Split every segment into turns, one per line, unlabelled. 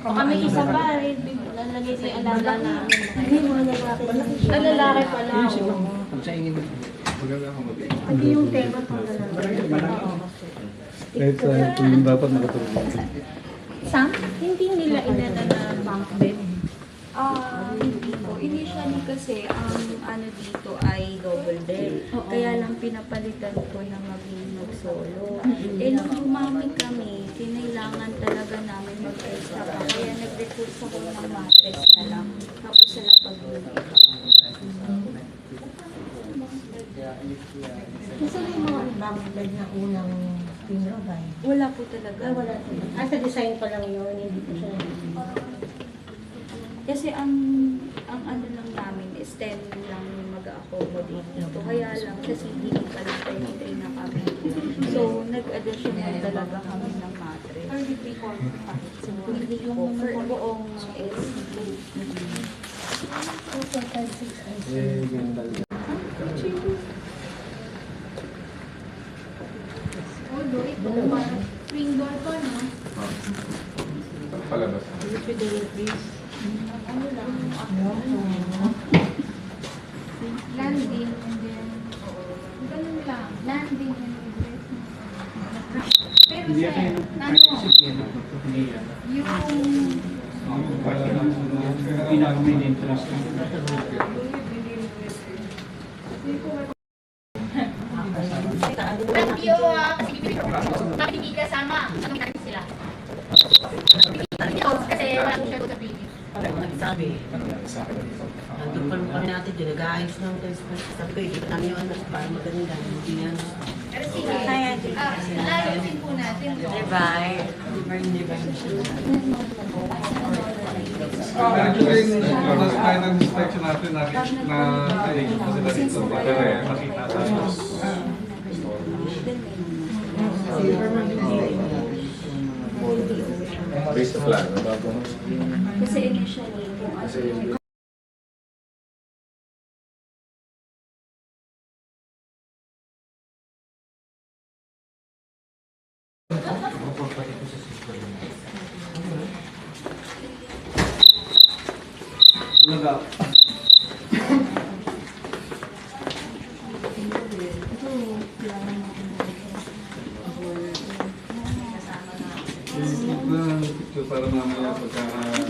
Kami isa pa rin. Lalagay sa alaga namin. Hindi mo lalaki. Lalaki pala. Hindi yung tema pa
Kahit sa kung dapat nakatulog.
Sam? Hindi nila inana na bunk bed.
Hindi po. Initially kasi, ang ano dito ay double bed. Kaya lang pinapalitan ko na maging mag-solo. Nung umami kami, kinailangan talaga namin mag-extra pa. Kaya nag-recruit ako ng mattress na lang. Tapos sila pag-uwi.
Kasi yung mga bunk bed na unang pinrobay.
Wala po talaga.
Wala talaga. Sa design pa lang yun, hindi po siya.
Kasi ang ano lang namin is 10 lang yung mag-accommodate dito. Kaya lang sa city pa lang 23 na kami. So, nag-addition na talaga kami ng mattress. Hindi yung buong SCP.
Swing door to, no?
Palabas.
Ano lang? Landing and then ganun lang. Landing and then pero sir,
Bakit hindi kasama? Anong ginagawa sila? Kasi wala po siya sa previous.
Nagsabi. Nandun pa naman natin dyan, nag-aayos ng test. Sabi ko, ikita namin yung ano, para maganda. Hindi yan.
Pero sige, ayusin po natin.
Divide. Divide siya.
Actually, last final inspection natin na na-arrange pa sila dito para makita tapos
Based on plan, bago.
Kasi initially, kung ano
picture para mamaya pagka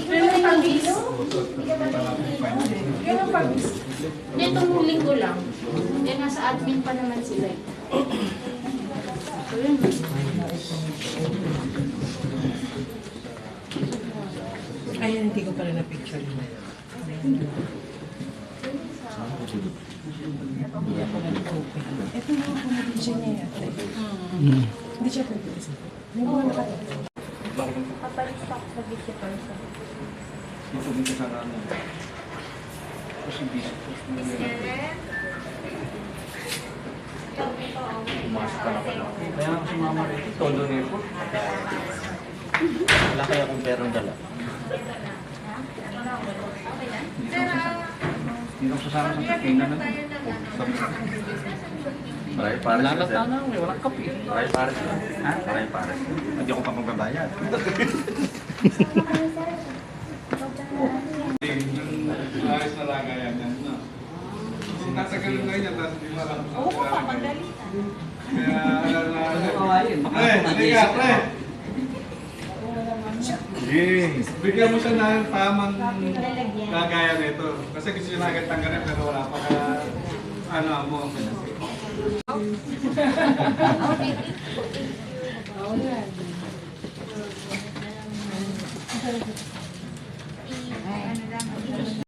pero may pag-video? Pero pag-video. Nitong linggo lang. Eh, nasa admin pa naman sila eh.
Ayun, hindi ko pala na-picture yun. Ito yung accommodation niya. Hindi siya pwede. Hindi mo nakatawa.
kapalistock sa visitors.
dito dito sa namin. Kasi busy.
Pumasok ka na pala.
Kaya ako sumama rito, todo report.
Wala kaya kung perong dala.
Hindi ako sasama sa kakinan na to. Sabi ko.
Maray pares.
Lalata na, walang kape.
Maray pares.
Ha?
Maray pares.
Hindi ako pa magbabayad. Ayos na lagayan yan, no? Sinatagal na yan, tapos hindi mo alam.
Oo, papagalitan.
Kaya, alam na. Pre, hindi ka, pre! Yes. Bigyan mo siya ng tamang lagayan nito. Kasi gusto niya agad tanggalin pero wala pa ka, ano mo.
Oo yan.